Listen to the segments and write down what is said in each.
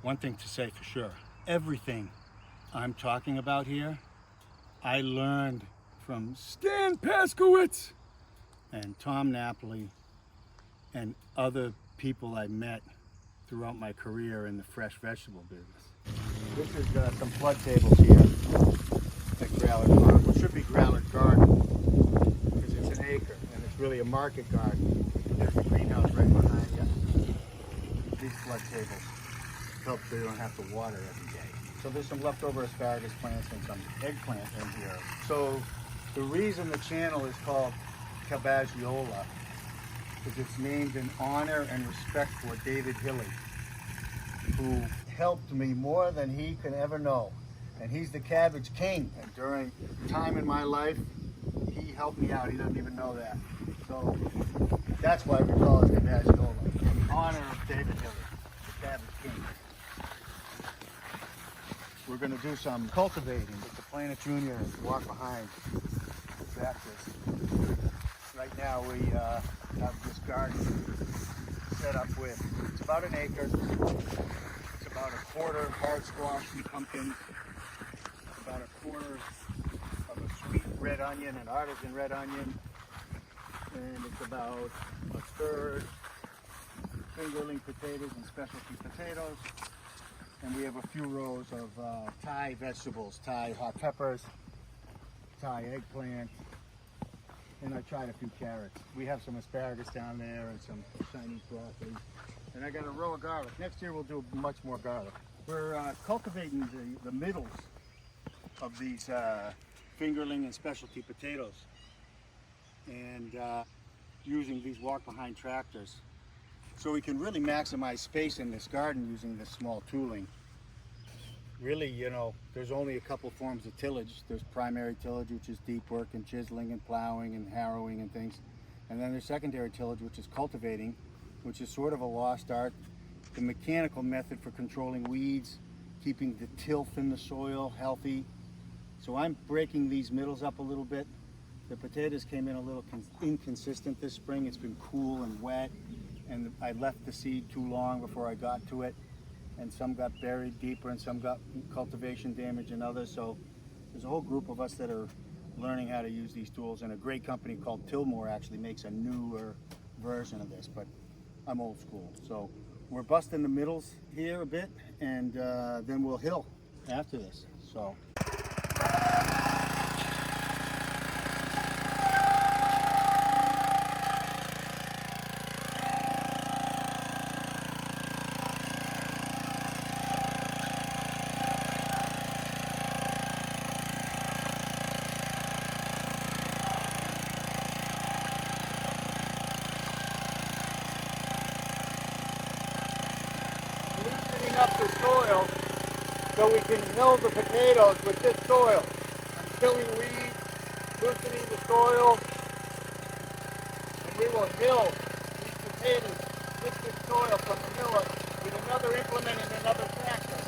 one thing to say for sure, everything I'm talking about here, I learned from Stan Paskowitz and Tom Napoli and other people I met throughout my career in the fresh vegetable business. This is some flood tables here at Grallert Farm, which should be Grallert Garden, because it's an acre and it's really a market garden. There's the greenhouse right behind you. These flood tables help so you don't have to water every day. So there's some leftover asparagus plants and some eggplant in here. So the reason the channel is called Cabbagiola is it's named in honor and respect for David Hilly, who helped me more than he can ever know. And he's the cabbage king. And during time in my life, he helped me out. He doesn't even know that. So that's why we call it Cabbagiola, in honor of David Hilly, the cabbage king. We're going to do some cultivating with the Planet Junior and walk behind the tractors. Right now we have this garden set up with, it's about an acre. It's about a quarter hard squash and pumpkins, about a quarter of a sweet red onion, an artisan red onion, and it's about a third fingerling potatoes and specialty potatoes. And we have a few rows of Thai vegetables, Thai hot peppers, Thai eggplant, and I tried a few carrots. We have some asparagus down there and some Chinese broccoli. And I got a row of garlic. Next year we'll do much more garlic. We're cultivating the middles of these fingerling and specialty potatoes, and using these walk-behind tractors. So we can really maximize space in this garden using this small tooling. Really, you know, there's only a couple forms of tillage. There's primary tillage, which is deep work and chiseling and plowing and harrowing and things. And then there's secondary tillage, which is cultivating, which is sort of a lost art. The mechanical method for controlling weeds, keeping the tilth in the soil healthy. So I'm breaking these middles up a little bit. The potatoes came in a little inconsistent this spring. It's been cool and wet, and I left the seed too long before I got to it, and some got buried deeper and some got cultivation damage and others. So there's a whole group of us that are learning how to use these tools, and a great company called Tillmore actually makes a newer version of this, but I'm old school. So we're busting the middles here a bit, and then we'll hill after this. So. Up the soil so we can hill the potatoes with this soil. I'm killing weeds, loosening the soil, and we will hill these potatoes with this soil from the miller with another implement and another tractor.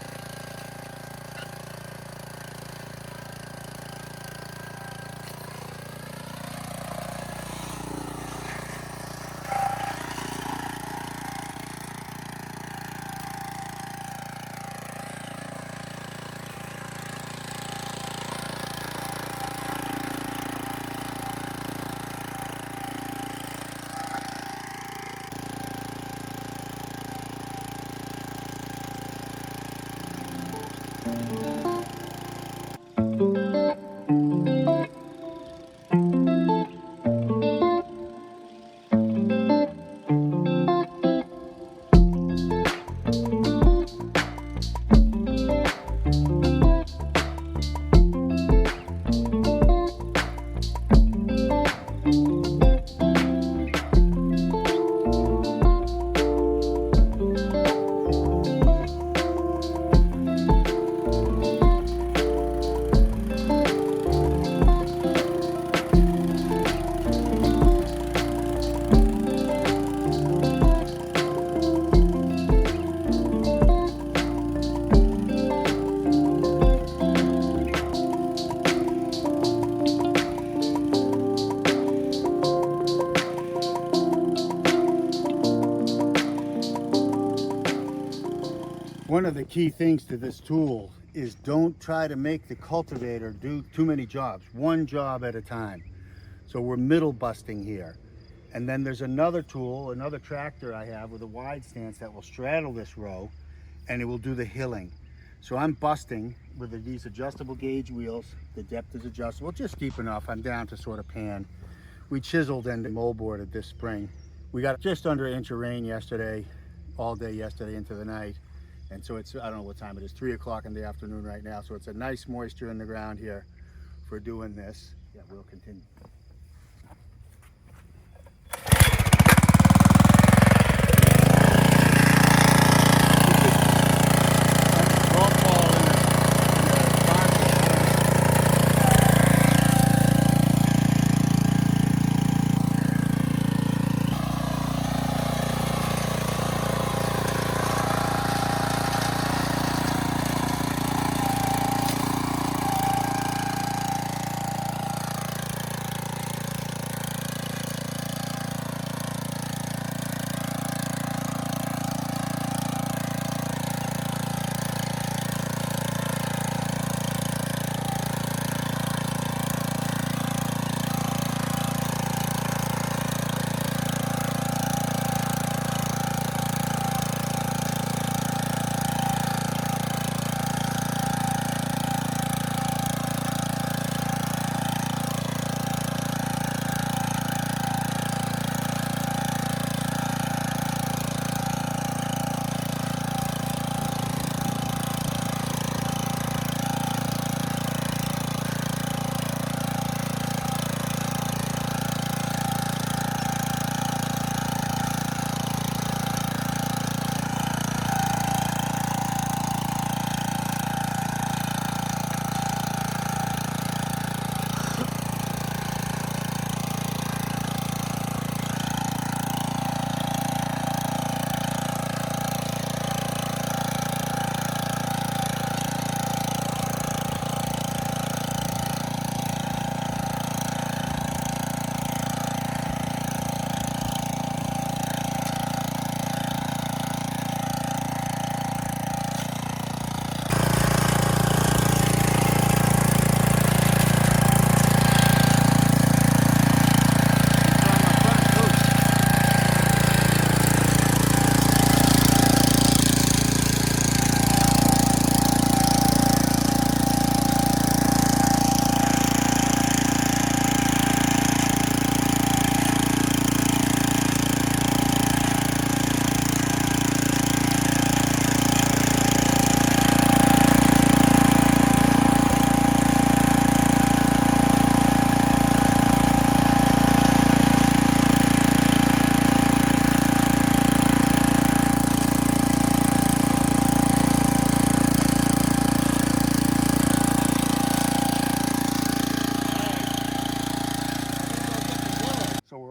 One of the key things to this tool is don't try to make the cultivator do too many jobs, one job at a time. So we're middle busting here. And then there's another tool, another tractor I have with a wide stance that will straddle this row and it will do the hilling. So I'm busting with these adjustable gauge wheels. The depth is adjustable, just deep enough. I'm down to sort of pan. We chiseled and moldboarded this spring. We got just under an inch of rain yesterday, all day yesterday into the night. And so it's, I don't know what time it is, 3 o'clock in the afternoon right now. So it's a nice moisture in the ground here for doing this. Yeah, we'll continue.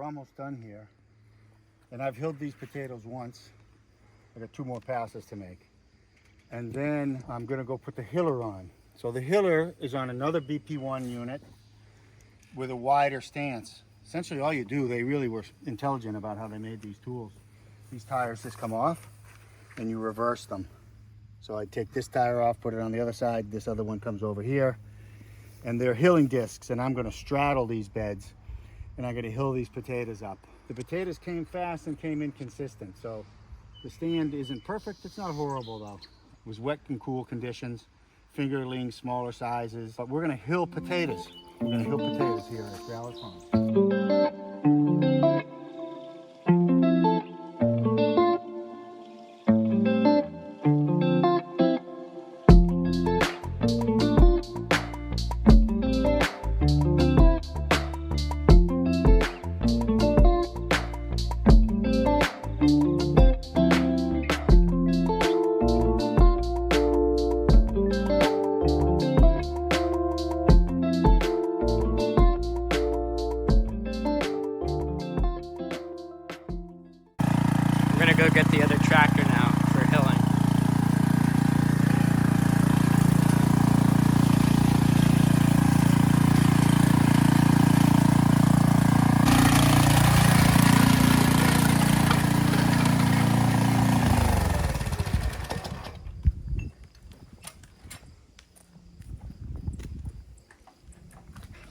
Almost done here, and I've hilled these potatoes once. I got 2 more passes to make, and then I'm gonna go put the hiller on. So the hiller is on another BP1 unit with a wider stance. Essentially all you do, they really were intelligent about how they made these tools. These tires just come off and you reverse them. So I take this tire off, put it on the other side, this other one comes over here, and they're hilling discs, and I'm gonna straddle these beds and I'm gonna hill these potatoes up. The potatoes came fast and came inconsistent, so the stand isn't perfect. It's not horrible though. It was wet and cool conditions, fingerlings, smaller sizes, but we're gonna hill potatoes. We're gonna hill potatoes here at Grallert Farm.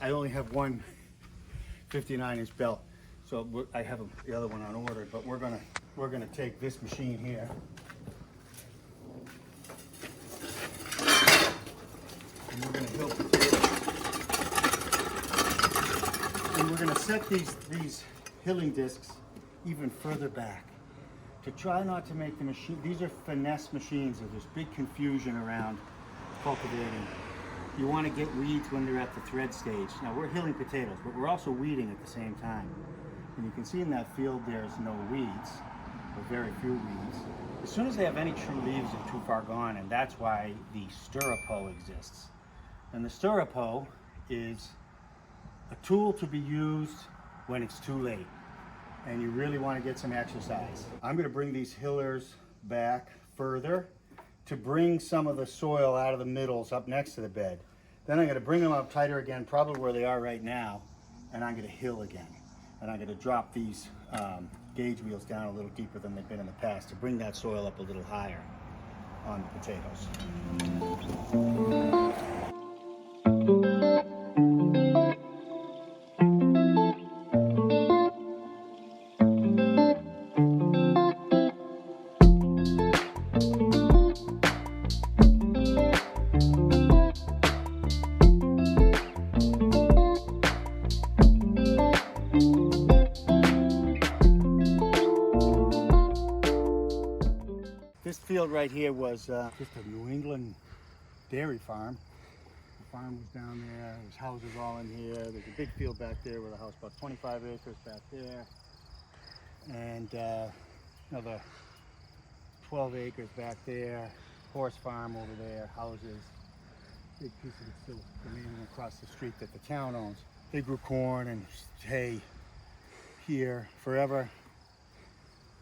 I only have one 59-inch belt, so I have the other one on order. But we're gonna take this machine here, and we're gonna hill potatoes, and we're gonna set these hilling discs even further back to try not to make the machine. These are finesse machines, and there's big confusion around cultivating. You want to get weeds when they're at the thread stage. Now we're hilling potatoes, but we're also weeding at the same time. And you can see in that field there's no weeds, or very few weeds. As soon as they have any true leaves, they're too far gone, and that's why the stirrup hoe exists. And the stirrup hoe is a tool to be used when it's too late and you really want to get some exercise. I'm going to bring these hillers back further to bring some of the soil out of the middles up next to the bed. Then I'm going to bring them up tighter again, probably where they are right now, and I'm going to hill again. And I'm going to drop these gauge wheels down a little deeper than they've been in the past to bring that soil up a little higher on the potatoes. This field right here was just a New England dairy farm. The farm was down there, there's houses all in here. There's a big field back there with a house, about 25 acres back there. And another 12 acres back there, horse farm over there, houses. Big piece of it still remaining across the street that the town owns. They grew corn and hay here forever.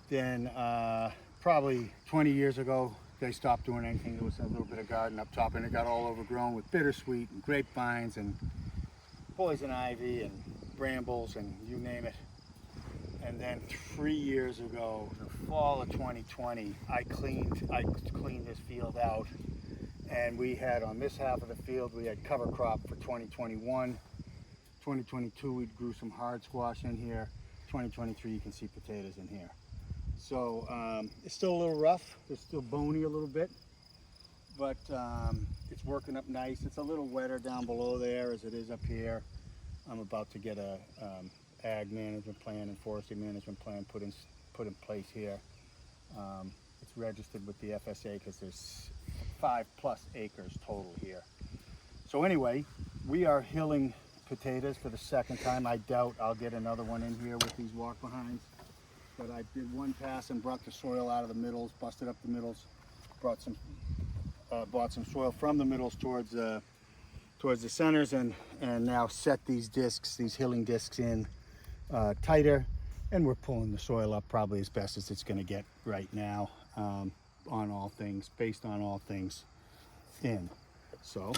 Then probably 20 years ago, they stopped doing anything. There was a little bit of garden up top, and it got all overgrown with bittersweet and grapevines and poison ivy and brambles and you name it. And then 3 years ago, the fall of 2020, I cleaned this field out, and we had on this half of the field we had cover crop for 2021. 2022 we grew some hard squash in here. 2023 you can see potatoes in here. So it's still a little rough, it's still bony a little bit, but it's working up nice. It's a little wetter down below there as it is up here. I'm about to get a ag management plan and forestry management plan put in place here. It's registered with the FSA because there's 5+ acres total here. So anyway, we are hilling potatoes for the second time. I doubt I'll get another one in here with these walk behinds. But I did one pass and brought the soil out of the middles, busted up the middles, bought some soil from the middles towards the centers, and now set these discs, these hilling discs in tighter, and we're pulling the soil up probably as best as it's going to get right now on all things, based on all things in. So.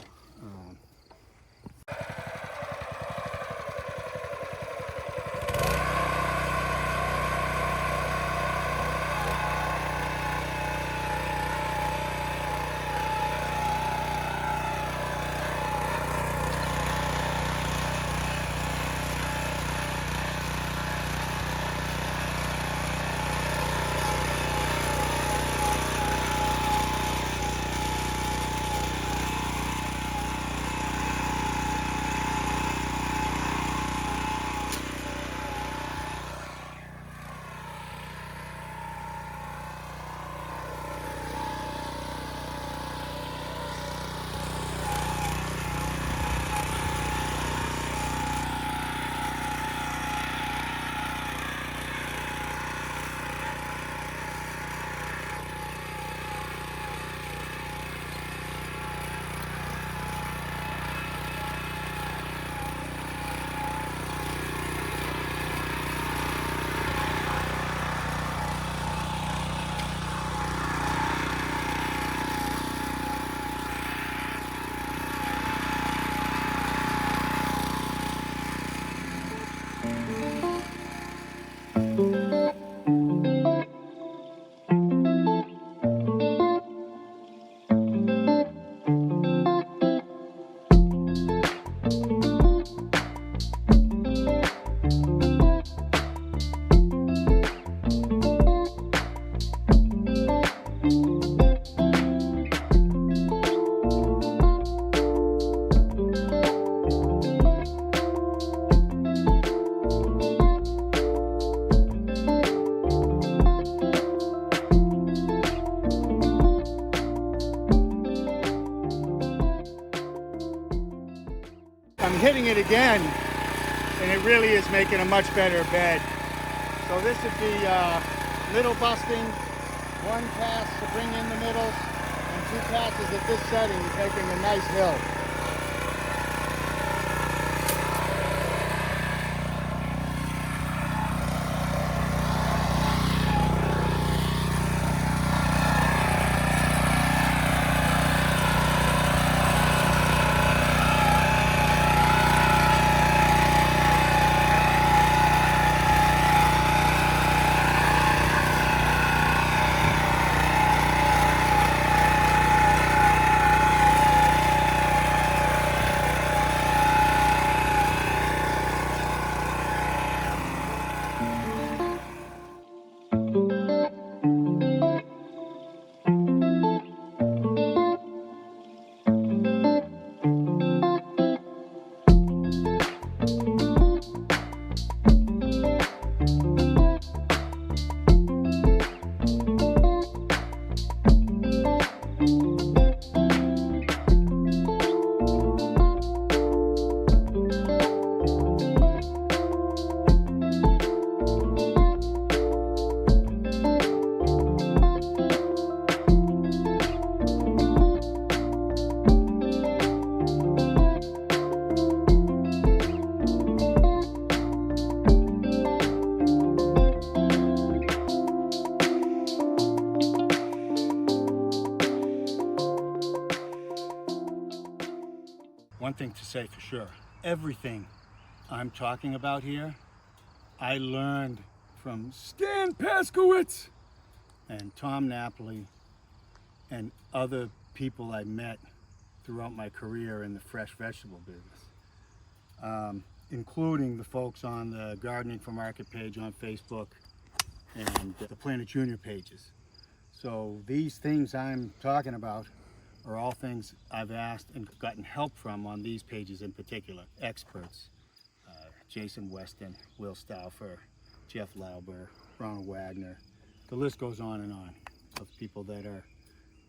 I'm hitting it again, and it really is making a much better bed. So this would be middle busting, one pass to bring in the middles, and two passes at this setting, making a nice hill. One thing to say for sure, everything I'm talking about here, I learned from Stan Paskowitz and Tom Napoli and other people I met throughout my career in the fresh vegetable business, including the folks on the Gardening for Market page on Facebook and the Planet Junior pages. So these things I'm talking about are all things I've asked and gotten help from on these pages in particular. Experts, Jason Weston, Will Stauffer, Jeff Lauber, Ronald Wagner. The list goes on of people that are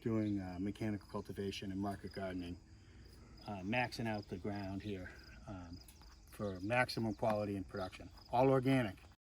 doing mechanical cultivation and market gardening, maxing out the ground here for maximum quality and production. All organic.